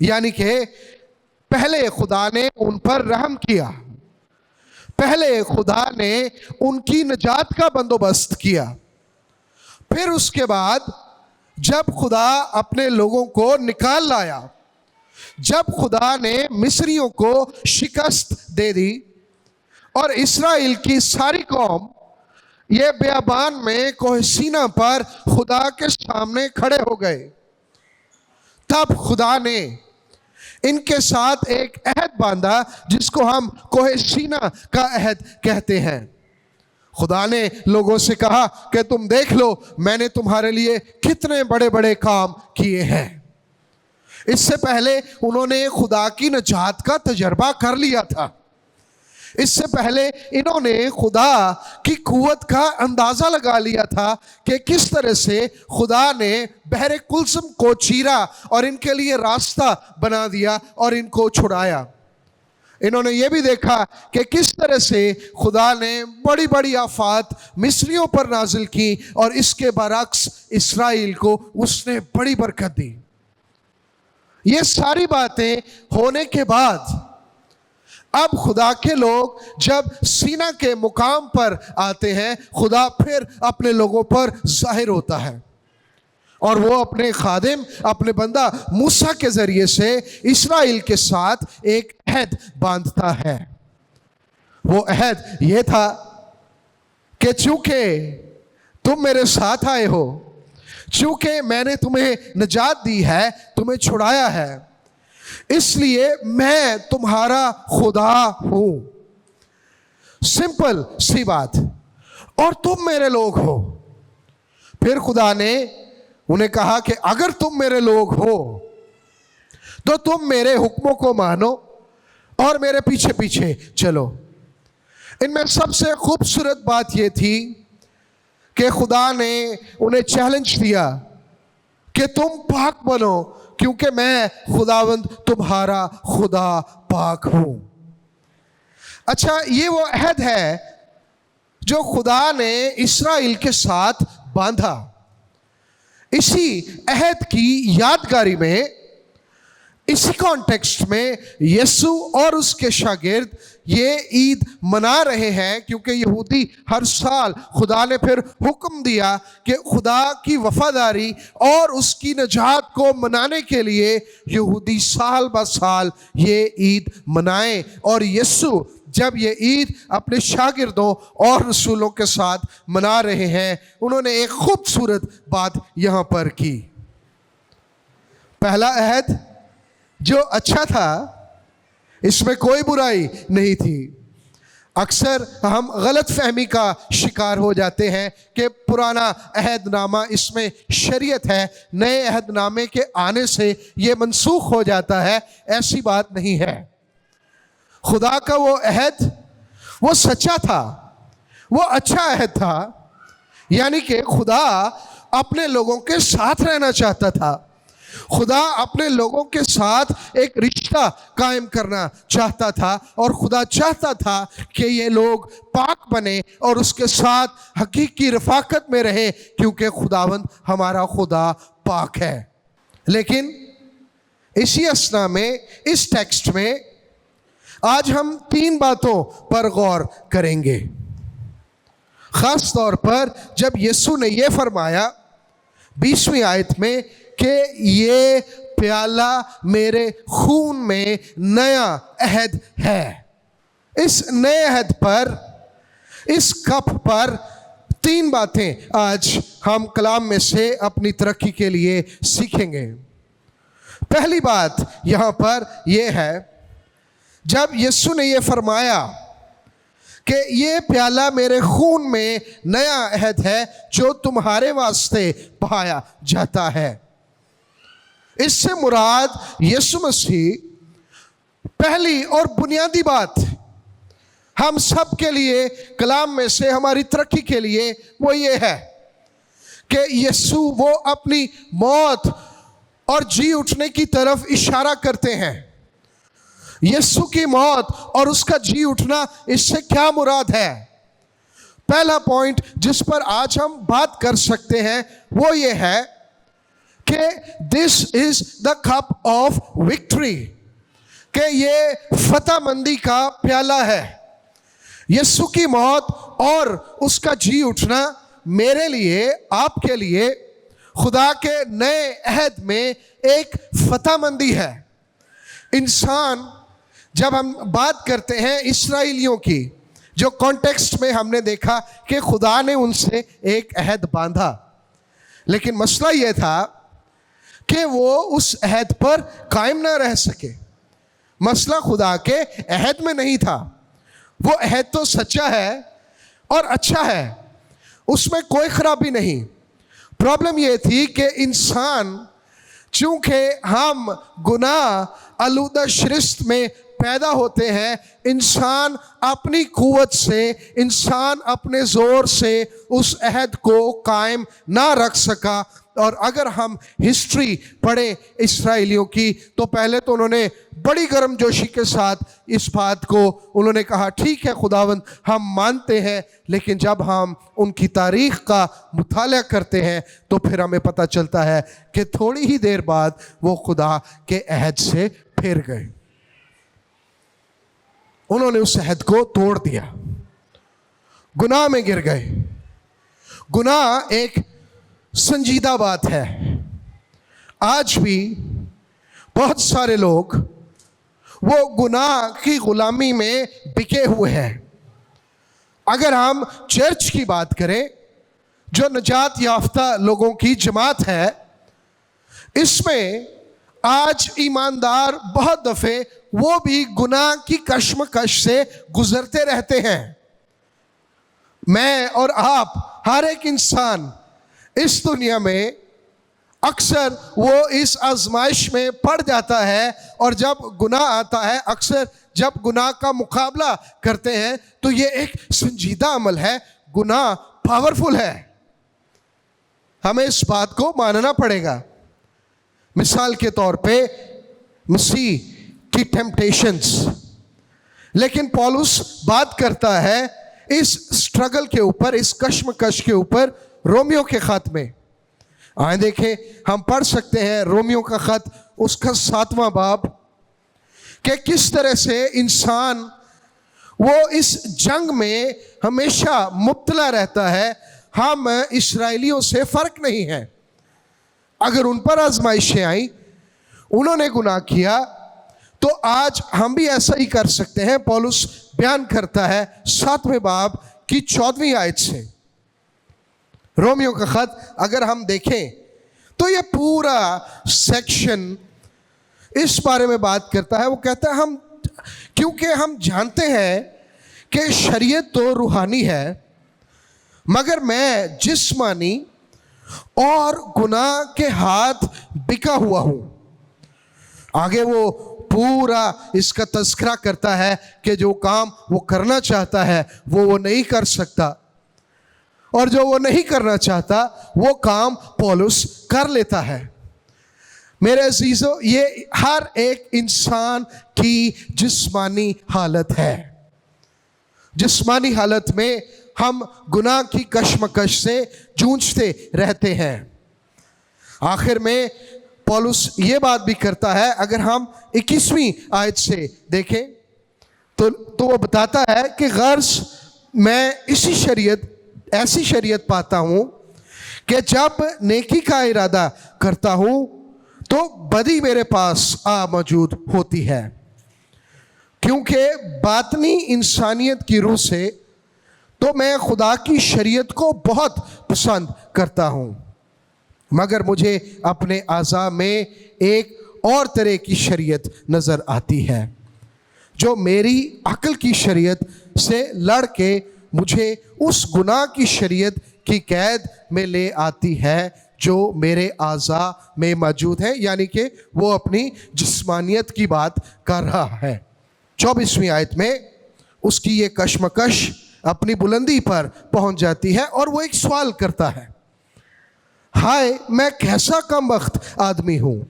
یعنی کہ پہلے خدا نے ان پر رحم کیا، پہلے خدا نے ان کی نجات کا بندوبست کیا، پھر اس کے بعد جب خدا اپنے لوگوں کو نکال لایا، جب خدا نے مصریوں کو شکست دے دی اور اسرائیل کی ساری قوم یہ بیابان میں کوہ سینا پر خدا کے سامنے کھڑے ہو گئے، تب خدا نے ان کے ساتھ ایک عہد باندھا جس کو ہم کوہ سینا کا عہد کہتے ہیں۔ خدا نے لوگوں سے کہا کہ تم دیکھ لو میں نے تمہارے لیے کتنے بڑے بڑے کام کیے ہیں۔ اس سے پہلے انہوں نے خدا کی نجات کا تجربہ کر لیا تھا، اس سے پہلے انہوں نے خدا کی قوت کا اندازہ لگا لیا تھا کہ کس طرح سے خدا نے بحر کلثم کو چیرا اور ان کے لیے راستہ بنا دیا اور ان کو چھڑایا۔ انہوں نے یہ بھی دیکھا کہ کس طرح سے خدا نے بڑی بڑی آفات مصریوں پر نازل کی اور اس کے برعکس اسرائیل کو اس نے بڑی برکت دی۔ یہ ساری باتیں ہونے کے بعد اب خدا کے لوگ جب سینا کے مقام پر آتے ہیں، خدا پھر اپنے لوگوں پر ظاہر ہوتا ہے اور وہ اپنے خادم اپنے بندہ موسیٰ کے ذریعے سے اسرائیل کے ساتھ ایک عہد باندھتا ہے۔ وہ عہد یہ تھا کہ چونکہ تم میرے ساتھ آئے ہو، چونکہ میں نے تمہیں نجات دی ہے، تمہیں چھڑایا ہے، اس لیے میں تمہارا خدا ہوں۔ سمپل سی بات، اور تم میرے لوگ ہو۔ پھر خدا نے انہیں کہا کہ اگر تم میرے لوگ ہو تو تم میرے حکموں کو مانو اور میرے پیچھے پیچھے چلو۔ ان میں سب سے خوبصورت بات یہ تھی کہ خدا نے انہیں چیلنج دیا کہ تم پاک بنو کیونکہ میں خداوند تمہارا خدا پاک ہوں۔ اچھا، یہ وہ عہد ہے جو خدا نے اسرائیل کے ساتھ باندھا۔ اسی عہد کی یادگاری میں، اسی کانٹیکسٹ میں یسوع اور اس کے شاگرد یہ عید منا رہے ہیں، کیونکہ یہودی ہر سال خدا نے پھر حکم دیا کہ خدا کی وفاداری اور اس کی نجات کو منانے کے لیے یہودی سال بہ سال یہ عید منائیں۔ اور یسوع جب یہ عید اپنے شاگردوں اور رسولوں کے ساتھ منا رہے ہیں، انہوں نے ایک خوبصورت بات یہاں پر کی۔ پہلا عہد جو اچھا تھا، اس میں کوئی برائی نہیں تھی۔ اکثر ہم غلط فہمی کا شکار ہو جاتے ہیں کہ پرانا عہد نامہ اس میں شریعت ہے، نئے عہد نامے کے آنے سے یہ منسوخ ہو جاتا ہے۔ ایسی بات نہیں ہے۔ خدا کا وہ عہد وہ سچا تھا، وہ اچھا عہد تھا، یعنی کہ خدا اپنے لوگوں کے ساتھ رہنا چاہتا تھا، خدا اپنے لوگوں کے ساتھ ایک رشتہ قائم کرنا چاہتا تھا، اور خدا چاہتا تھا کہ یہ لوگ پاک بنے اور اس کے ساتھ حقیقی رفاقت میں رہے، کیونکہ خداوند ہمارا خدا پاک ہے۔ لیکن اسی اثنا میں، اس ٹیکسٹ میں آج ہم 3 باتوں پر غور کریں گے، خاص طور پر جب یسوع نے یہ فرمایا 20ویں آیت میں کہ یہ پیالہ میرے خون میں نیا عہد ہے۔ اس نئے عہد پر، اس کپ پر 3 باتیں آج ہم کلام میں سے اپنی ترقی کے لیے سیکھیں گے۔ پہلی بات یہاں پر یہ ہے، جب یسوع نے یہ فرمایا کہ یہ پیالہ میرے خون میں نیا عہد ہے جو تمہارے واسطے بہایا جاتا ہے، اس سے مراد یسوع مسیح پہلی اور بنیادی بات ہم سب کے لیے کلام میں سے ہماری ترقی کے لیے وہ یہ ہے کہ یسوع وہ اپنی موت اور جی اٹھنے کی طرف اشارہ کرتے ہیں۔ یسوع کی موت اور اس کا جی اٹھنا، اس سے کیا مراد ہے؟ پہلا پوائنٹ جس پر آج ہم بات کر سکتے ہیں وہ یہ ہے کہ دس از دا کپ آف وکٹری، کہ یہ فتح مندی کا پیالہ ہے۔ یسوع کی موت اور اس کا جی اٹھنا میرے لیے، آپ کے لیے خدا کے نئے عہد میں ایک فتح مندی ہے۔ انسان، جب ہم بات کرتے ہیں اسرائیلیوں کی، جو کانٹیکسٹ میں ہم نے دیکھا کہ خدا نے ان سے ایک عہد باندھا، لیکن مسئلہ یہ تھا کہ وہ اس عہد پر قائم نہ رہ سکے۔ مسئلہ خدا کے عہد میں نہیں تھا، وہ عہد تو سچا ہے اور اچھا ہے، اس میں کوئی خرابی نہیں۔ پرابلم یہ تھی کہ انسان، چونکہ ہم گناہ آلودہ شرست میں پیدا ہوتے ہیں، انسان اپنی قوت سے، انسان اپنے زور سے اس عہد کو قائم نہ رکھ سکا۔ اور اگر ہم ہسٹری پڑھیں اسرائیلیوں کی، تو پہلے تو انہوں نے بڑی گرم جوشی کے ساتھ اس بات کو انہوں نے کہا ٹھیک ہے خداوند ہم مانتے ہیں، لیکن جب ہم ان کی تاریخ کا مطالعہ کرتے ہیں تو پھر ہمیں پتہ چلتا ہے کہ تھوڑی ہی دیر بعد وہ خدا کے عہد سے پھر گئے، انہوں نے اس عہد کو توڑ دیا، گناہ میں گر گئے۔ گناہ ایک سنجیدہ بات ہے۔ آج بھی بہت سارے لوگ وہ گناہ کی غلامی میں بکے ہوئے ہیں۔ اگر ہم چرچ کی بات کریں، جو نجات یافتہ لوگوں کی جماعت ہے، اس میں آج ایماندار بہت دفعے وہ بھی گناہ کی کشمکش سے گزرتے رہتے ہیں۔ میں اور آپ، ہر ایک انسان اس دنیا میں اکثر وہ اس آزمائش میں پڑ جاتا ہے، اور جب گناہ آتا ہے، اکثر جب گناہ کا مقابلہ کرتے ہیں تو یہ ایک سنجیدہ عمل ہے، گناہ پاورفل ہے، ہمیں اس بات کو ماننا پڑے گا۔ مثال کے طور پہ مسیح کی ٹیمپٹیشنز، لیکن پولس بات کرتا ہے اس سٹرگل کے اوپر، اس کشمکش کے اوپر رومیو کے خط میں۔ آئیں دیکھیں، ہم پڑھ سکتے ہیں رومیو کا خط، اس کا 7واں باب، کہ کس طرح سے انسان وہ اس جنگ میں ہمیشہ مبتلا رہتا ہے۔ ہم اسرائیلیوں سے فرق نہیں ہے، اگر ان پر آزمائشیں آئیں، انہوں نے گناہ کیا، تو آج ہم بھی ایسا ہی کر سکتے ہیں۔ پولس بیان کرتا ہے 7ویں باب کی 14ویں آیت سے۔ رومیو کا خط اگر ہم دیکھیں تو یہ پورا سیکشن اس بارے میں بات کرتا ہے۔ وہ کہتا ہے کیونکہ ہم جانتے ہیں کہ شریعت تو روحانی ہے، مگر میں جسمانی اور گناہ کے ہاتھ بکا ہوا ہوں۔ آگے وہ پورا اس کا تذکرہ کرتا ہے کہ جو کام وہ کرنا چاہتا ہے وہ نہیں کر سکتا، اور جو وہ نہیں کرنا چاہتا وہ کام پولس کر لیتا ہے۔ میرے عزیزو، یہ ہر ایک انسان کی جسمانی حالت ہے۔ جسمانی حالت میں ہم گناہ کی کشمکش سے جونجتے رہتے ہیں۔ آخر میں پولس یہ بات بھی کرتا ہے، اگر ہم 21ویں آیت سے دیکھیں تو وہ بتاتا ہے کہ غرض میں ایسی شریعت پاتا ہوں کہ جب نیکی کا ارادہ کرتا ہوں تو بدی میرے پاس موجود ہوتی ہے، کیونکہ باطنی انسانیت کی روح سے تو میں خدا کی شریعت کو بہت پسند کرتا ہوں، مگر مجھے اپنے اعضاء میں ایک اور طرح کی شریعت نظر آتی ہے، جو میری عقل کی شریعت سے لڑ کے مجھے اس گناہ کی شریعت کی قید میں لے آتی ہے جو میرے اعضاء میں موجود ہے۔ یعنی کہ وہ اپنی جسمانیت کی بات کر رہا ہے۔ 24ویں آیت میں اس کی یہ کشمکش اپنی بلندی پر پہنچ جاتی ہے، اور وہ ایک سوال کرتا ہے، ہائے میں کیسا کم وقت آدمی ہوں،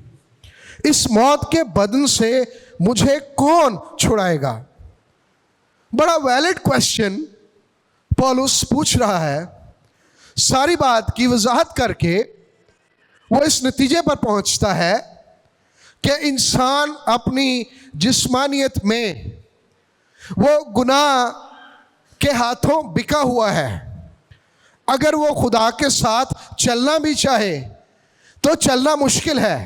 اس موت کے بدن سے مجھے کون چھڑائے گا؟ بڑا ویلڈ کویسچن پولس پوچھ رہا ہے، ساری بات کی وضاحت کر کے وہ اس نتیجے پر پہنچتا ہے کہ انسان اپنی جسمانیت میں وہ گناہ کے ہاتھوں بکا ہوا ہے. اگر وہ خدا کے ساتھ چلنا بھی چاہے تو چلنا مشکل ہے.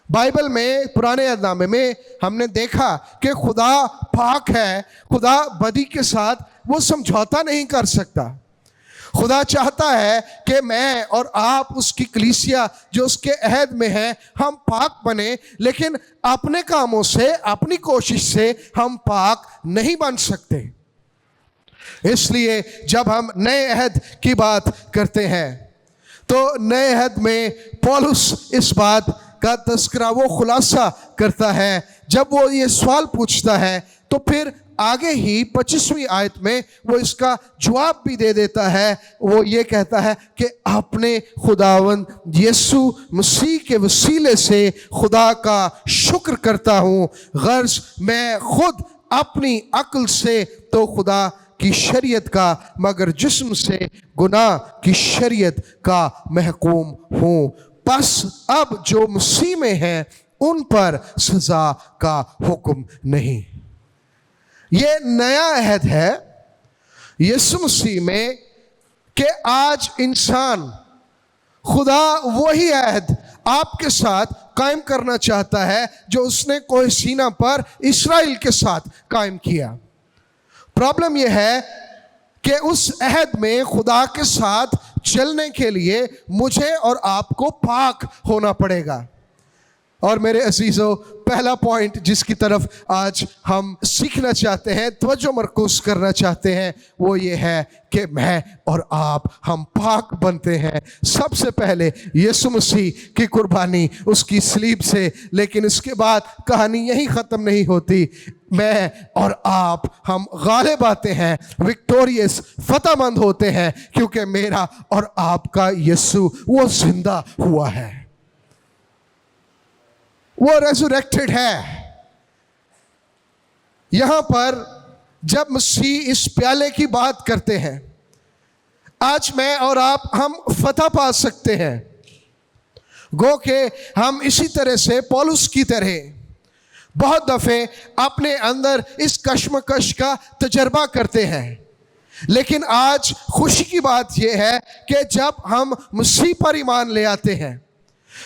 بائبل میں پرانے عہد نامے میں ہم نے دیکھا کہ خدا پاک ہے، خدا بدی کے ساتھ وہ سمجھوتا نہیں کر سکتا. خدا چاہتا ہے کہ میں اور آپ، اس کی کلیسیا جو اس کے عہد میں ہے، ہم پاک بنیں، لیکن اپنے کاموں سے، اپنی کوشش سے ہم پاک نہیں بن سکتے. اس لیے جب ہم نئے عہد کی بات کرتے ہیں تو نئے عہد میں پولس اس بات کا تذکرہ، وہ خلاصہ کرتا ہے. جب وہ یہ سوال پوچھتا ہے تو پھر آگے ہی 25ویں آیت میں وہ اس کا جواب بھی دے دیتا ہے. وہ یہ کہتا ہے کہ اپنے خداوند یسوع مسیح کے وسیلے سے خدا کا شکر کرتا ہوں. غرض میں خود اپنی عقل سے تو خدا کی شریعت کا، مگر جسم سے گناہ کی شریعت کا محکوم ہوں. پس اب جو مسیح میں ہیں ان پر سزا کا حکم نہیں. یہ نیا عہد ہے یسوع مسیح میں کہ آج انسان، خدا وہی عہد آپ کے ساتھ قائم کرنا چاہتا ہے جو اس نے کوہ سینا پر اسرائیل کے ساتھ قائم کیا. پرابلم یہ ہے کہ اس عہد میں خدا کے ساتھ چلنے کے لیے مجھے اور آپ کو پاک ہونا پڑے گا. اور میرے عزیزو، پہلا پوائنٹ جس کی طرف آج ہم سیکھنا چاہتے ہیں، توجہ مرکوز کرنا چاہتے ہیں، وہ یہ ہے کہ میں اور آپ ہم پاک بنتے ہیں سب سے پہلے یسوع مسیح کی قربانی، اس کی صلیب سے. لیکن اس کے بعد کہانی یہی ختم نہیں ہوتی. میں اور آپ ہم غالب آتے ہیں، وکٹوریس، فتح مند ہوتے ہیں، کیونکہ میرا اور آپ کا یسوع وہ زندہ ہوا ہے، وہ ریزوریکٹڈ ہے. یہاں پر جب مسیح اس پیالے کی بات کرتے ہیں، آج میں اور آپ ہم فتح پا سکتے ہیں. گو کہ ہم اسی طرح سے پولس کی طرح بہت دفعے اپنے اندر اس کشمکش کا تجربہ کرتے ہیں. لیکن آج خوشی کی بات یہ ہے کہ جب ہم مسیح پر ایمان لے آتے ہیں،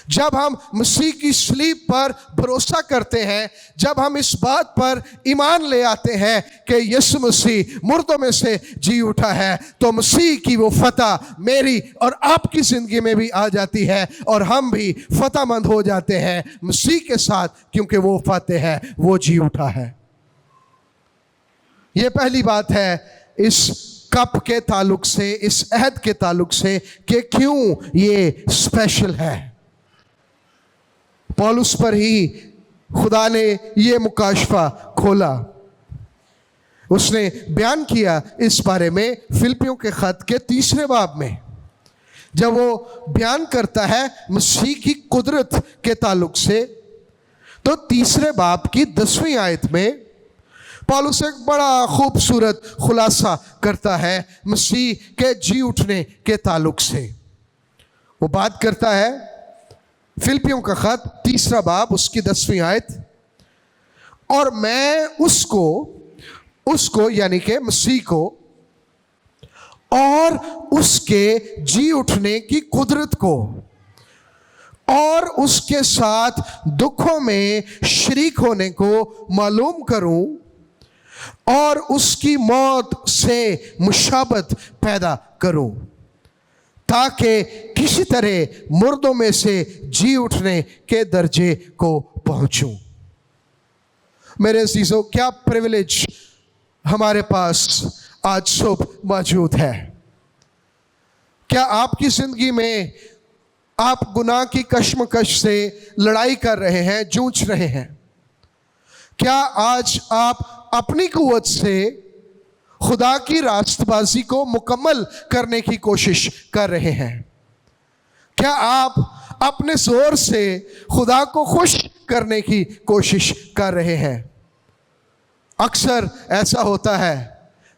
جب ہم مسیح کی صلیب پر بھروسہ کرتے ہیں، جب ہم اس بات پر ایمان لے آتے ہیں کہ یسوع مسیح مردوں میں سے جی اٹھا ہے، تو مسیح کی وہ فتح میری اور آپ کی زندگی میں بھی آ جاتی ہے، اور ہم بھی فتح مند ہو جاتے ہیں مسیح کے ساتھ، کیونکہ وہ فاتح ہے، وہ جی اٹھا ہے. یہ پہلی بات ہے اس کپ کے تعلق سے، اس عہد کے تعلق سے، کہ کیوں یہ اسپیشل ہے. پولس پر ہی خدا نے یہ مکاشفہ کھولا. اس نے بیان کیا اس بارے میں فلپیوں کے خط کے 3 باب میں، جب وہ بیان کرتا ہے مسیح کی قدرت کے تعلق سے. تو 3 باب کی 10ویں آیت میں پولس ایک بڑا خوبصورت خلاصہ کرتا ہے مسیح کے جی اٹھنے کے تعلق سے. وہ بات کرتا ہے فلپیوں کا خط 3 باب اس کی 10ویں آیت، اور میں اس کو یعنی کہ مسیح کو اور اس کے جی اٹھنے کی قدرت کو اور اس کے ساتھ دکھوں میں شریک ہونے کو معلوم کروں، اور اس کی موت سے مشابہت پیدا کروں، تاکہ کسی طرح مردوں میں سے جی اٹھنے کے درجے کو پہنچوں. میرے عزیزو، کیا پریویلیج ہمارے پاس آج صبح موجود ہے. کیا آپ کی زندگی میں آپ گناہ کی کشمکش سے لڑائی کر رہے ہیں، جوجھ رہے ہیں؟ کیا آج آپ اپنی قوت سے خدا کی راست بازی کو مکمل کرنے کی کوشش کر رہے ہیں؟ کیا آپ اپنے زور سے خدا کو خوش کرنے کی کوشش کر رہے ہیں؟ اکثر ایسا ہوتا ہے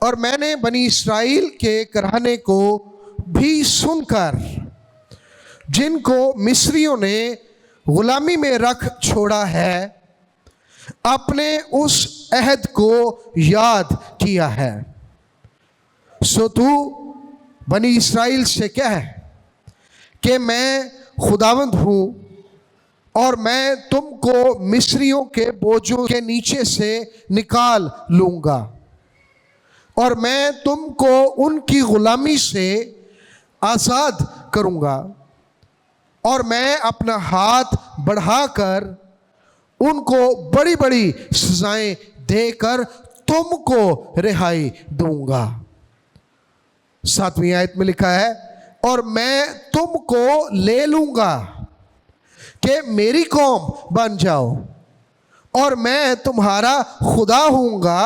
اور میں نے بنی اسرائیل کے کراہنے کو بھی سن کر جن کو مصریوں نے غلامی میں رکھ چھوڑا ہے اپنے اس عہد کو یاد کیا ہے۔ سو تو بنی اسرائیل سے کہہ کہ میں خداوند ہوں، اور میں تم کو مصریوں کے بوجھوں کے نیچے سے نکال لوں گا، اور میں تم کو ان کی غلامی سے آزاد کروں گا، اور میں اپنا ہاتھ بڑھا کر ان کو بڑی بڑی سزائیں دے کر تم کو رہائی دوں گا۔ 7ویں آیت میں لکھا ہے، اور میں تم کو لے لوں گا کہ میری قوم بن جاؤ، اور میں تمہارا خدا ہوں گا،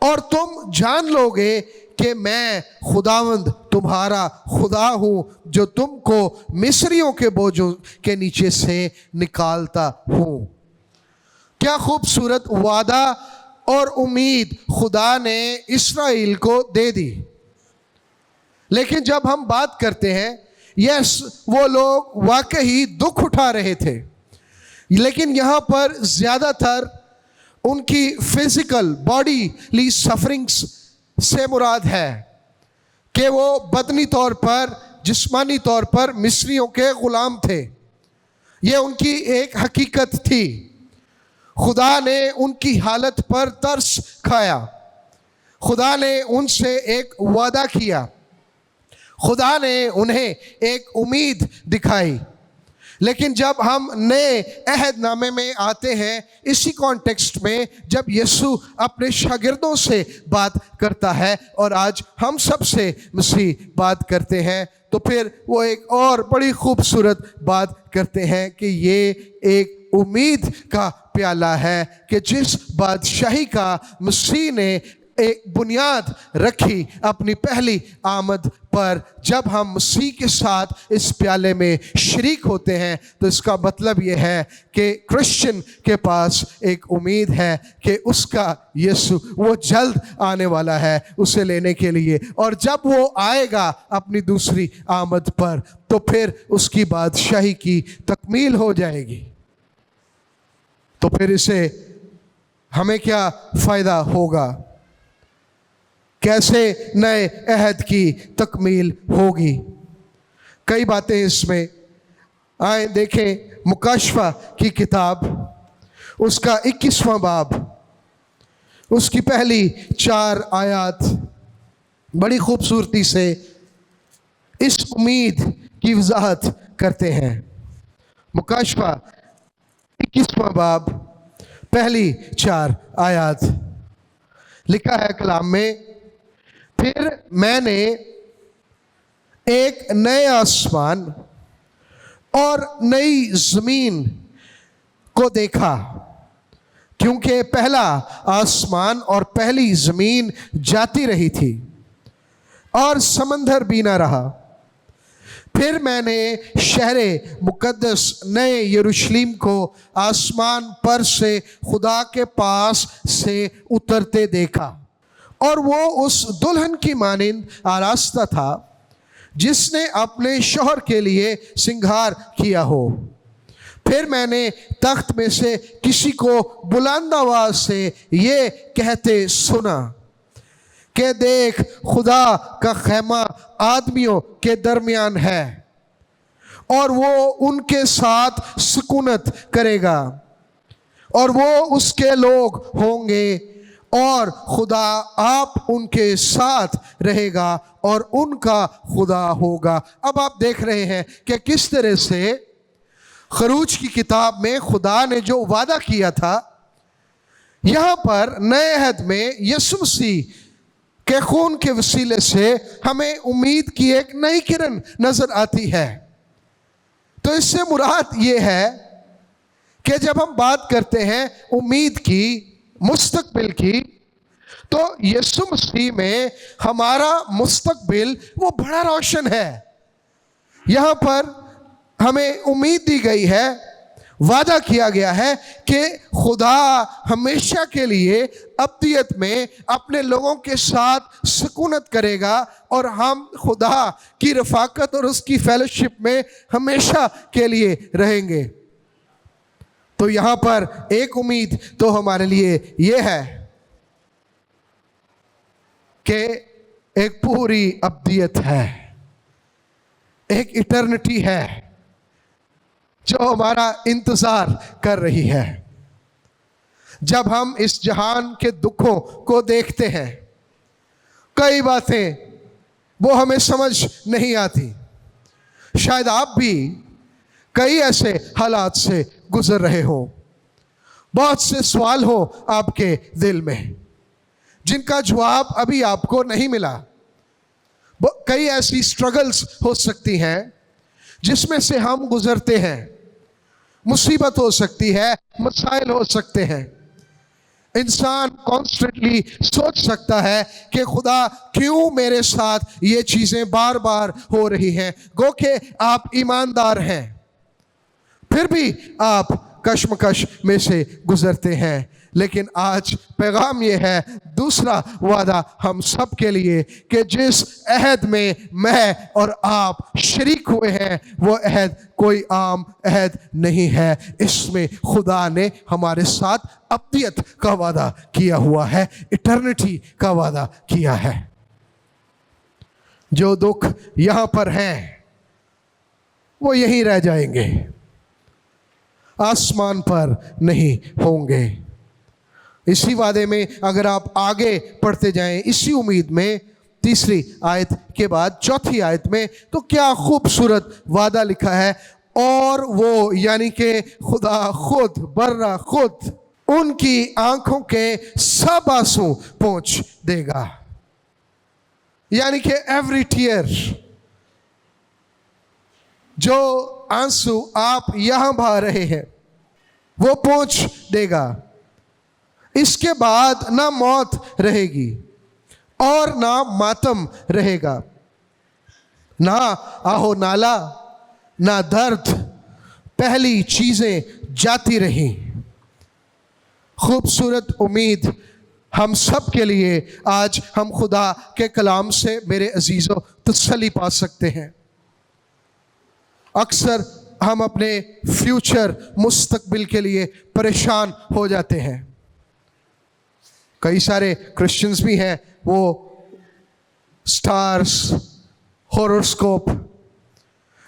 اور تم جان لو گے کہ میں خداوند تمہارا خدا ہوں جو تم کو مصریوں کے بوجھوں کے نیچے سے نکالتا ہوں۔ کیا خوبصورت وعدہ اور امید خدا نے اسرائیل کو دے دی۔ لیکن جب ہم بات کرتے ہیں، وہ لوگ واقعی دکھ اٹھا رہے تھے، لیکن یہاں پر زیادہ تر ان کی فزیکل باڈی سفرنگز سے مراد ہے کہ وہ بدنی طور پر، جسمانی طور پر مصریوں کے غلام تھے۔ یہ ان کی ایک حقیقت تھی۔ خدا نے ان کی حالت پر ترس کھایا، خدا نے ان سے ایک وعدہ کیا، خدا نے انہیں ایک امید دکھائی۔ لیکن جب ہم نئے عہد نامے میں آتے ہیں، اسی کانٹیکسٹ میں جب یسوع اپنے شاگردوں سے بات کرتا ہے اور آج ہم سب سے مسیح بات کرتے ہیں، تو پھر وہ ایک اور بڑی خوبصورت بات کرتے ہیں کہ یہ ایک امید کا پیالہ ہے کہ جس بادشاہی کا مسیح نے ایک بنیاد رکھی اپنی پہلی آمد پر، جب ہم مسیح کے ساتھ اس پیالے میں شریک ہوتے ہیں تو اس کا مطلب یہ ہے کہ کرسچن کے پاس ایک امید ہے کہ اس کا یسوع وہ جلد آنے والا ہے اسے لینے کے لیے، اور جب وہ آئے گا اپنی دوسری آمد پر تو پھر اس کی بادشاہی کی تکمیل ہو جائے گی۔ تو پھر اسے ہمیں کیا فائدہ ہوگا؟ کیسے نئے عہد کی تکمیل ہوگی؟ کئی باتیں اس میں آئیں دیکھیں۔ مکاشفہ کی کتاب، اس کا 21واں باب، اس کی پہلی 4 آیات بڑی خوبصورتی سے اس امید کی وضاحت کرتے ہیں۔ مکاشفہ 21واں باب پہلی 4 آیات لکھا ہے کلام میں، پھر میں نے ایک نئے آسمان اور نئی زمین کو دیکھا، کیونکہ پہلا آسمان اور پہلی زمین جاتی رہی تھی اور سمندر بھی نہ رہا۔ پھر میں نے شہر مقدس نئے یروشلم کو آسمان پر سے خدا کے پاس سے اترتے دیکھا، اور وہ اس دلہن کی مانند آراستہ تھا جس نے اپنے شوہر کے لیے سنگھار کیا ہو۔ پھر میں نے تخت میں سے کسی کو بلند آواز سے یہ کہتے سنا کہ دیکھ، خدا کا خیمہ آدمیوں کے درمیان ہے، اور وہ ان کے ساتھ سکونت کرے گا، اور وہ اس کے لوگ ہوں گے، اور خدا آپ ان کے ساتھ رہے گا اور ان کا خدا ہوگا۔ اب آپ دیکھ رہے ہیں کہ کس طرح سے خروج کی کتاب میں خدا نے جو وعدہ کیا تھا، یہاں پر نئے عہد میں یسوع مسیح کے خون کے وسیلے سے ہمیں امید کی ایک نئی کرن نظر آتی ہے۔ تو اس سے مراد یہ ہے کہ جب ہم بات کرتے ہیں امید کی، مستقبل کی، تو یسوع مسیح میں ہمارا مستقبل وہ بڑا روشن ہے۔ یہاں پر ہمیں امید دی گئی ہے وعدہ کیا گیا ہے کہ خدا ہمیشہ کے لیے ابدیت میں اپنے لوگوں کے ساتھ سکونت کرے گا اور ہم خدا کی رفاقت اور اس کی فیلوشپ میں ہمیشہ کے لیے رہیں گے۔ تو یہاں پر ایک امید تو ہمارے لیے یہ ہے کہ ایک پوری ابدیت ہے، ایک ایٹرنٹی ہے جو ہمارا انتظار کر رہی ہے۔ جب ہم اس جہان کے دکھوں کو دیکھتے ہیں، کئی باتیں وہ ہمیں سمجھ نہیں آتی۔ شاید آپ بھی کئی ایسے حالات سے گزر رہے ہوں، بہت سے سوال ہوں آپ کے دل میں جن کا جواب ابھی آپ کو نہیں ملا۔ کئی ایسی سٹرگلز ہو سکتی ہیں جس میں سے ہم گزرتے ہیں، مصیبت ہو سکتی ہے، مسائل ہو سکتے ہیں۔ انسان کانسٹنٹلی سوچ سکتا ہے کہ خدا کیوں میرے ساتھ یہ چیزیں بار بار ہو رہی ہیں، گو کہ آپ ایماندار ہیں، پھر بھی آپ کشمکش میں سے گزرتے ہیں۔ لیکن آج پیغام یہ ہے، دوسرا وعدہ ہم سب کے لیے، کہ جس عہد میں میں اور آپ شریک ہوئے ہیں وہ عہد کوئی عام عہد نہیں ہے۔ اس میں خدا نے ہمارے ساتھ ابدیت کا وعدہ کیا ہوا ہے، ایٹرنٹی کا وعدہ کیا ہے۔ جو دکھ یہاں پر ہیں وہ یہیں رہ جائیں گے، آسمان پر نہیں ہوں گے۔ اسی وعدے میں اگر آپ آگے پڑھتے جائیں، اسی امید میں، تیسری آیت کے بعد چوتھی آیت میں تو کیا خوبصورت وعدہ لکھا ہے، اور وہ یعنی کہ خدا خود برہ خود ان کی آنکھوں کے سب آنسو پونچھ دے گا۔ یعنی کہ ایوری ٹیئر، جو آنسو آپ یہاں بہا رہے ہیں وہ پونچھ دے گا۔ اس کے بعد نہ موت رہے گی اور نہ ماتم رہے گا، نہ آہو نالا، نہ درد، پہلی چیزیں جاتی رہیں۔ خوبصورت امید ہم سب کے لیے آج ہم خدا کے کلام سے میرے عزیزو تسلی پا سکتے ہیں۔ اکثر ہم اپنے فیوچر مستقبل کے لیے پریشان ہو جاتے ہیں۔ کئی سارے کرسچنز بھی ہیں، وہ سٹارز، ہوروسکوپ،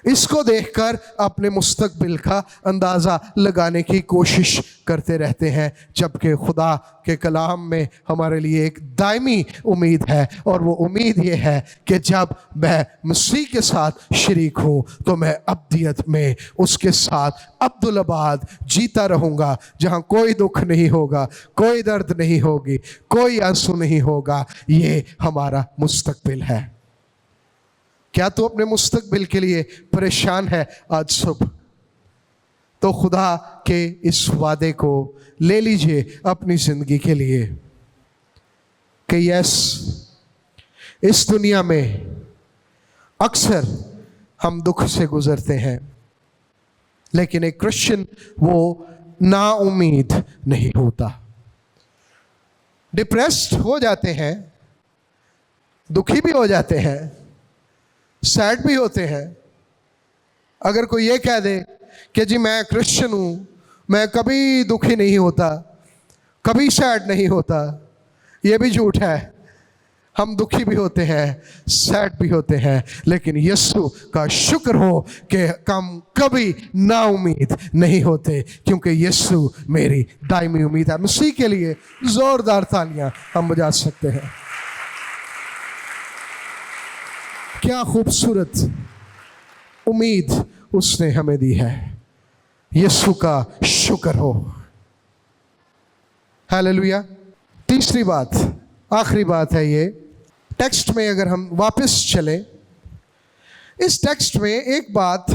اس کو دیکھ کر اپنے مستقبل کا اندازہ لگانے کی کوشش کرتے رہتے ہیں، جبکہ خدا کے کلام میں ہمارے لیے ایک دائمی امید ہے، اور وہ امید یہ ہے کہ جب میں مسیح کے ساتھ شریک ہوں تو میں ابدیت میں اس کے ساتھ عبدالآباد جیتا رہوں گا، جہاں کوئی دکھ نہیں ہوگا، کوئی درد نہیں ہوگی، کوئی آنسو نہیں ہوگا۔ یہ ہمارا مستقبل ہے۔ کیا تو اپنے مستقبل کے لیے پریشان ہے آج صبح؟ تو خدا کے اس وعدے کو لے لیجئے اپنی زندگی کے لیے کہ یس، اس دنیا میں اکثر ہم دکھ سے گزرتے ہیں، لیکن ایک کرسچن وہ نا امید نہیں ہوتا۔ ڈپریسڈ ہو جاتے ہیں، دکھی بھی ہو جاتے ہیں، سیڈ بھی ہوتے ہیں۔ اگر کوئی یہ کہہ دے کہ جی میں کرسچن ہوں، میں کبھی دکھی نہیں ہوتا، کبھی سیڈ نہیں ہوتا، یہ بھی جھوٹ ہے۔ ہم دکھی بھی ہوتے ہیں، سیڈ بھی ہوتے ہیں، لیکن یسوع کا شکر ہو کہ ہم کبھی نا امید نہیں ہوتے، کیونکہ یسوع میری دائمی امید ہے۔ مسیح کے لیے زوردار تالیاں ہم بجا سکتے ہیں۔ کیا خوبصورت امید اس نے ہمیں دی ہے، یسوع کا شکر ہو۔ ہیلیلویا۔ تیسری بات، آخری بات ہے یہ، ٹیکسٹ میں اگر ہم واپس چلیں، اس ٹیکسٹ میں ایک بات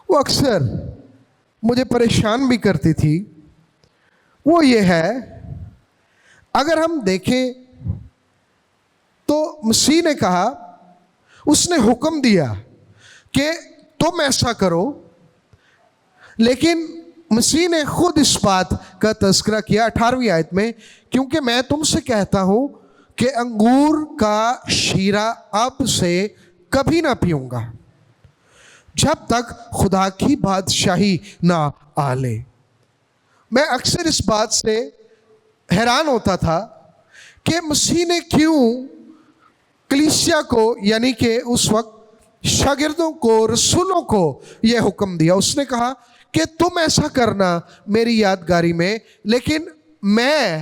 وہ اکثر مجھے پریشان بھی کرتی تھی، وہ یہ ہے، اگر ہم دیکھیں تو مسیح نے کہا، اس نے حکم دیا کہ تم ایسا کرو، لیکن مسیح نے خود اس بات کا تذکرہ کیا 18ویں آیت میں، کیونکہ میں تم سے کہتا ہوں کہ انگور کا شیرہ اب سے کبھی نہ پیوں گا جب تک خدا کی بادشاہی نہ آ لے۔ میں اکثر اس بات سے حیران ہوتا تھا کہ مسیح نے کیوں کلیسیا کو، یعنی کہ اس وقت شاگردوں کو، رسولوں کو یہ حکم دیا۔ اس نے کہا کہ تم ایسا کرنا میری یادگاری میں، لیکن میں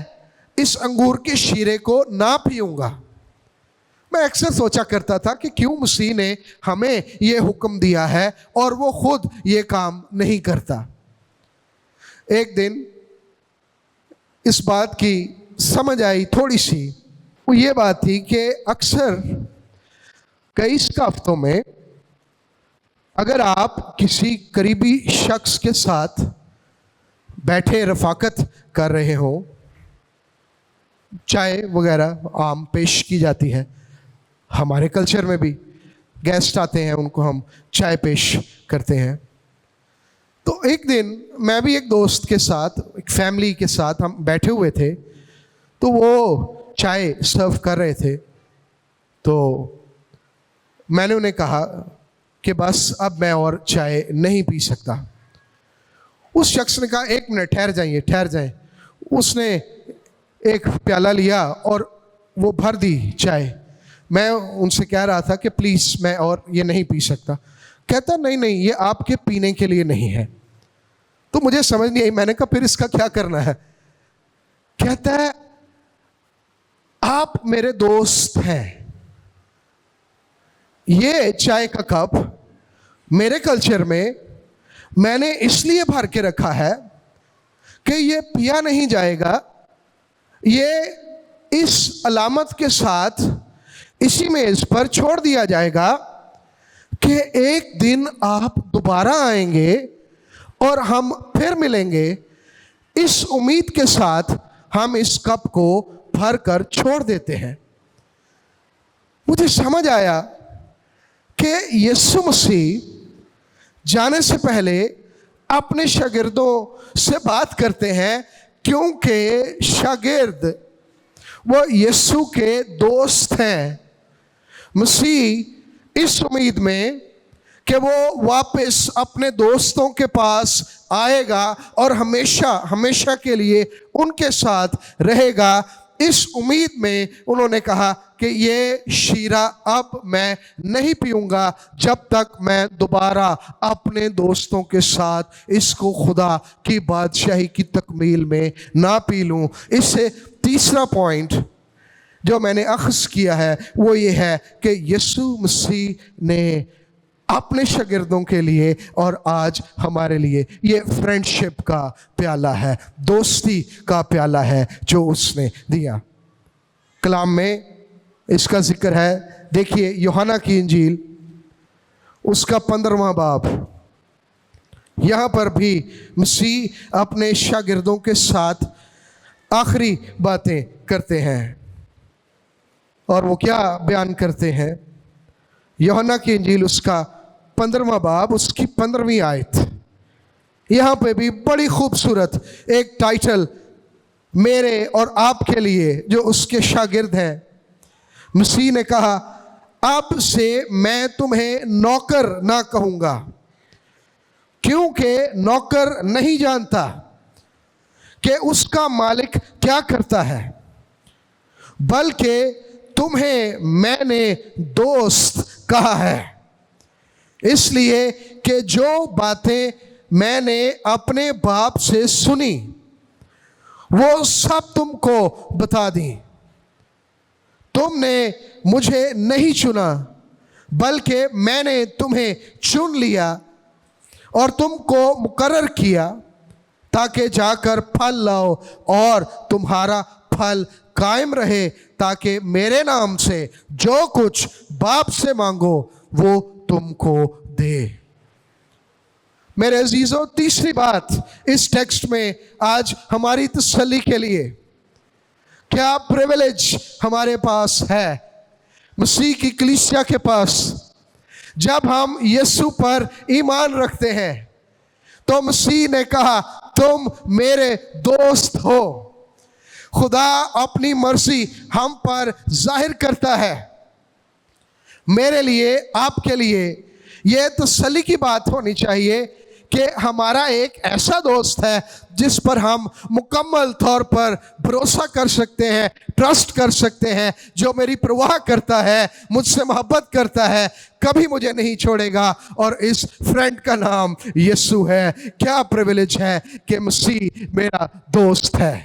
اس انگور کے شیرے کو نہ پیوں گا۔ میں اکثر سوچا کرتا تھا کہ کیوں مسیح نے ہمیں یہ حکم دیا ہے اور وہ خود یہ کام نہیں کرتا۔ ایک دن اس بات کی سمجھ آئی تھوڑی سی، وہ یہ بات تھی کہ اکثر کئی ثقافتوں میں اگر آپ کسی قریبی شخص کے ساتھ بیٹھے رفاقت کر رہے ہوں، چائے وغیرہ عام پیش کی جاتی ہے، ہمارے کلچر میں بھی گیسٹ آتے ہیں ان کو ہم چائے پیش کرتے ہیں۔ تو ایک دن میں بھی ایک دوست کے ساتھ، ایک فیملی کے ساتھ ہم بیٹھے ہوئے تھے، تو وہ چائے سرو کر رہے تھے، تو میں نے انہیں کہا کہ بس اب میں اور چائے نہیں پی سکتا۔ اس شخص نے کہا 1 منٹ ٹھہر جائیں۔ اس نے ایک پیالہ لیا اور وہ بھر دی چائے۔ میں ان سے کہہ رہا تھا کہ پلیز میں اور یہ نہیں پی سکتا۔ کہتا نہیں یہ آپ کے پینے کے لیے نہیں ہے۔ تو مجھے سمجھ نہیں آئی، میں نے کہا پھر اس کا کیا کرنا ہے؟ کہتا ہے آپ میرے دوست ہیں، یہ چائے کا کپ میرے کلچر میں نے اس لیے بھر کے رکھا ہے کہ یہ پیا نہیں جائے گا، یہ اس علامت کے ساتھ اسی میز پر چھوڑ دیا جائے گا کہ ایک دن آپ دوبارہ آئیں گے اور ہم پھر ملیں گے۔ اس امید کے ساتھ ہم اس کپ کو بھر کر چھوڑ دیتے ہیں۔ مجھے سمجھ آیا کہ یسوع مسیح جانے سے پہلے اپنے شاگردوں سے بات کرتے ہیں، کیونکہ شاگرد وہ یسوع کے دوست ہیں۔ مسیح اس امید میں کہ وہ واپس اپنے دوستوں کے پاس آئے گا اور ہمیشہ کے لیے ان کے ساتھ رہے گا، اس امید میں انہوں نے کہا کہ یہ شیرہ اب میں نہیں پیوں گا جب تک میں دوبارہ اپنے دوستوں کے ساتھ اس کو خدا کی بادشاہی کی تکمیل میں نہ پی لوں۔ اس سے تیسرا پوائنٹ جو میں نے اخذ کیا ہے وہ یہ ہے کہ یسوع مسیح نے اپنے شاگردوں کے لیے اور آج ہمارے لیے یہ فرینڈشپ کا پیالہ ہے، دوستی کا پیالہ ہے جو اس نے دیا۔ کلام میں اس کا ذکر ہے، دیکھیے یوحنا کی انجیل اس کا 15واں باب، یہاں پر بھی مسیح اپنے شاگردوں کے ساتھ آخری باتیں کرتے ہیں، اور وہ کیا بیان کرتے ہیں؟ یوحنا کی انجیل اس کا 15واں باب، اس کی 15ویں آیت، یہاں پہ بھی بڑی خوبصورت ایک ٹائٹل میرے اور آپ کے لیے جو اس کے شاگرد ہیں۔ مسیح نے کہا اب سے میں تمہیں نوکر نہ کہوں گا، کیونکہ نوکر نہیں جانتا کہ اس کا مالک کیا کرتا ہے، بلکہ تمہیں میں نے دوست کہا ہے، اس لیے کہ جو باتیں میں نے اپنے باپ سے سنی وہ سب تم کو بتا دیں۔ تم نے مجھے نہیں چنا بلکہ میں نے تمہیں چن لیا اور تم کو مقرر کیا تاکہ جا کر پھل لاؤ اور تمہارا پھل قائم رہے، تاکہ میرے نام سے جو کچھ باپ سے مانگو وہ تم کو دے۔ میرے عزیزوں، تیسری بات اس ٹیکسٹ میں آج ہماری تسلی کے لیے، کیا پریویلیج ہمارے پاس ہے مسیح کی کلیسیا کے پاس، جب ہم یسوع پر ایمان رکھتے ہیں تو مسیح نے کہا تم میرے دوست ہو۔ خدا اپنی مرضی ہم پر ظاہر کرتا ہے۔ میرے لیے، آپ کے لیے یہ تسلی کی بات ہونی چاہیے کہ ہمارا ایک ایسا دوست ہے جس پر ہم مکمل طور پر بھروسہ کر سکتے ہیں، ٹرسٹ کر سکتے ہیں، جو میری پرواہ کرتا ہے، مجھ سے محبت کرتا ہے، کبھی مجھے نہیں چھوڑے گا، اور اس فرینڈ کا نام یسوع ہے۔ کیا پریویلیج ہے کہ مسیح میرا دوست ہے۔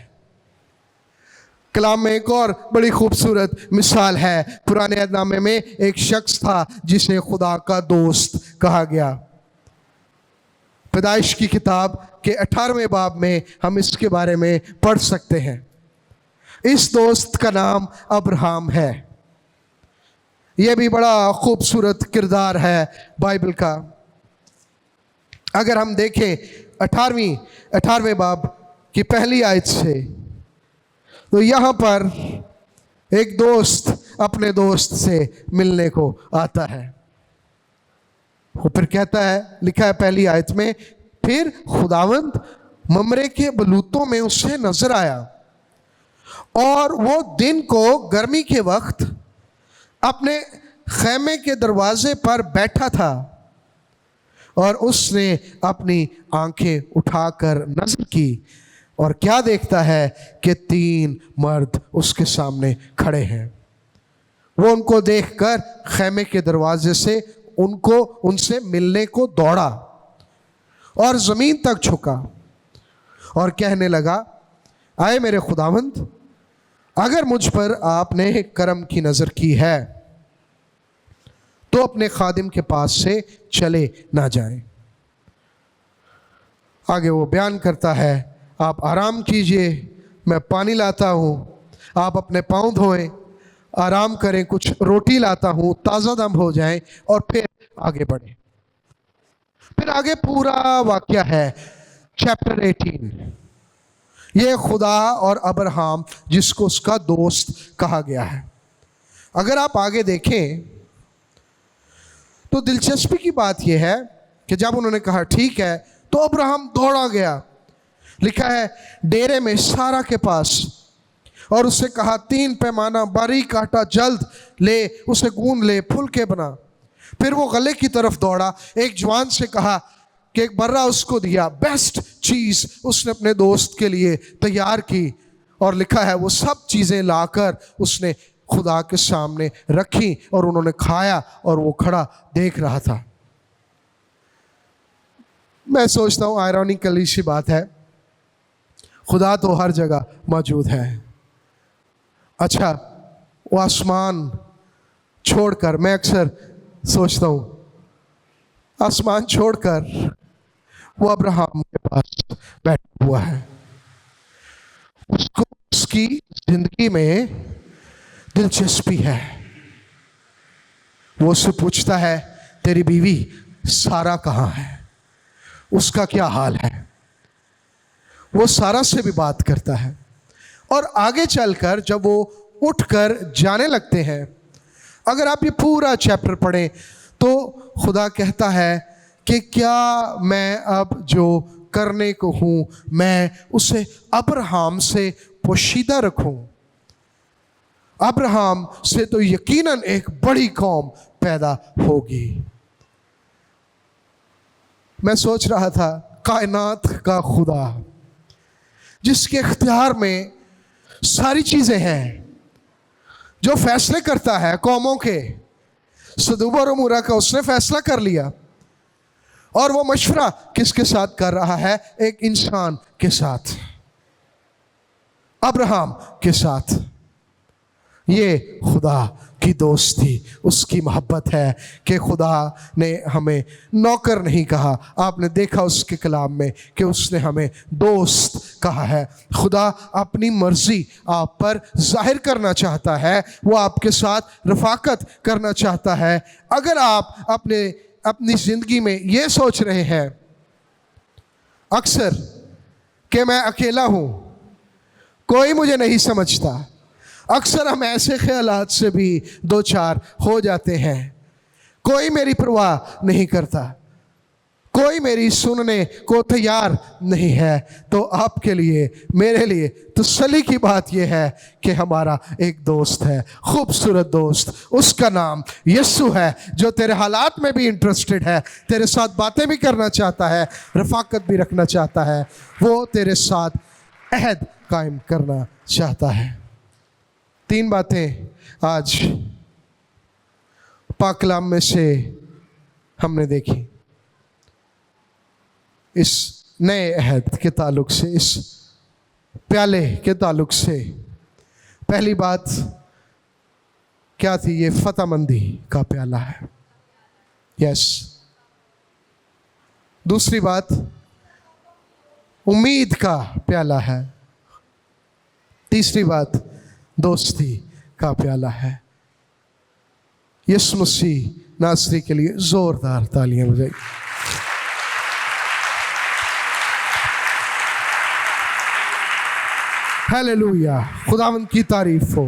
کلام میں ایک اور بڑی خوبصورت مثال ہے۔ پرانے عہد نامے میں ایک شخص تھا جسے خدا کا دوست کہا گیا۔ پیدائش کی کتاب کے 18ویں باب میں ہم اس کے بارے میں پڑھ سکتے ہیں۔ اس دوست کا نام ابراہم ہے۔ یہ بھی بڑا خوبصورت کردار ہے بائبل کا۔ اگر ہم دیکھیں 18ویں باب کی پہلی آیت سے، تو یہاں پر ایک دوست اپنے دوست سے ملنے کو آتا ہے۔ وہ پھر کہتا ہے، لکھا ہے پہلی آیت میں، پھر خداوند ممرے کے بلوتوں میں اسے نظر آیا، اور وہ دن کو گرمی کے وقت اپنے خیمے کے دروازے پر بیٹھا تھا، اور اس نے اپنی آنکھیں اٹھا کر نظر کی، اور کیا دیکھتا ہے کہ 3 مرد اس کے سامنے کھڑے ہیں۔ وہ ان کو دیکھ کر خیمے کے دروازے سے ان سے ملنے کو دوڑا اور زمین تک جھکا اور کہنے لگا، آئے میرے خداوند، اگر مجھ پر آپ نے کرم کی نظر کی ہے تو اپنے خادم کے پاس سے چلے نہ جائیں۔ آگے وہ بیان کرتا ہے، آپ آرام کیجئے، میں پانی لاتا ہوں، آپ اپنے پاؤں دھوئیں، آرام کریں، کچھ روٹی لاتا ہوں، تازہ دم ہو جائیں، اور پھر آگے بڑھیں۔ پھر آگے پورا واقعہ ہے، چیپٹر 18۔ یہ خدا اور ابراہم جس کو اس کا دوست کہا گیا ہے۔ اگر آپ آگے دیکھیں تو دلچسپی کی بات یہ ہے کہ جب انہوں نے کہا ٹھیک ہے، تو ابراہم دوڑا گیا۔ لکھا ہے ڈیرے میں سارا کے پاس، اور اس سے کہا 3 پیمانہ باریک آٹا جلد لے، اسے گوندھ لے، پھلکے بنا۔ پھر وہ غلے کی طرف دوڑا، ایک جوان سے کہا کہ ایک برہ اس کو دیا، بیسٹ چیز اس نے اپنے دوست کے لیے تیار کی، اور لکھا ہے وہ سب چیزیں لا کر اس نے خدا کے سامنے رکھی، اور انہوں نے کھایا، اور وہ کھڑا دیکھ رہا تھا۔ میں سوچتا ہوں آئرونیکلی سی بات ہے، خدا تو ہر جگہ موجود ہے۔ اچھا، وہ آسمان چھوڑ کر، میں اکثر سوچتا ہوں آسمان چھوڑ کر وہ ابراہم کے پاس بیٹھا ہوا ہے، اس کو اس کی زندگی میں دلچسپی ہے۔ وہ اس سے پوچھتا ہے تیری بیوی سارا کہاں ہے، اس کا کیا حال ہے۔ وہ سارا سے بھی بات کرتا ہے، اور آگے چل کر جب وہ اٹھ کر جانے لگتے ہیں، اگر آپ یہ پورا چیپٹر پڑھیں تو خدا کہتا ہے کہ کیا میں اب جو کرنے کو ہوں میں اسے ابراہم سے پوشیدہ رکھوں، ابراہم سے تو یقیناً ایک بڑی قوم پیدا ہوگی۔ میں سوچ رہا تھا کائنات کا خدا جس کے اختیار میں ساری چیزیں ہیں، جو فیصلے کرتا ہے قوموں کے، سدوم اور عمورہ کا اس نے فیصلہ کر لیا، اور وہ مشورہ کس کے ساتھ کر رہا ہے؟ ایک انسان کے ساتھ، ابراہم کے ساتھ۔ یہ خدا کی دوستی، اس کی محبت ہے کہ خدا نے ہمیں نوکر نہیں کہا۔ آپ نے دیکھا اس کے کلام میں کہ اس نے ہمیں دوست کہا ہے۔ خدا اپنی مرضی آپ پر ظاہر کرنا چاہتا ہے، وہ آپ کے ساتھ رفاقت کرنا چاہتا ہے۔ اگر آپ اپنی زندگی میں یہ سوچ رہے ہیں اکثر کہ میں اکیلا ہوں، کوئی مجھے نہیں سمجھتا، اکثر ہم ایسے خیالات سے بھی دوچار ہو جاتے ہیں، کوئی میری پرواہ نہیں کرتا، کوئی میری سننے کو تیار نہیں ہے۔ تو آپ کے لیے، میرے لیے تسلی کی بات یہ ہے کہ ہمارا ایک دوست ہے، خوبصورت دوست، اس کا نام یسوع ہے، جو تیرے حالات میں بھی انٹرسٹڈ ہے، تیرے ساتھ باتیں بھی کرنا چاہتا ہے، رفاقت بھی رکھنا چاہتا ہے، وہ تیرے ساتھ عہد قائم کرنا چاہتا ہے۔ 3 باتیں آج پاک کلام میں سے ہم نے دیکھی اس نئے عہد کے تعلق سے، اس پیالے کے تعلق سے۔ پہلی بات کیا تھی؟ یہ فتح مندی کا پیالہ ہے، یس۔ دوسری بات امید کا پیالہ ہے۔ تیسری بات دوستی کا پیالہ ہے۔ یسوع مسیح ناصری کے لیے زوردار تالیاں بجائیے۔ ہیلیلویا، خداوند کی تعریف ہو۔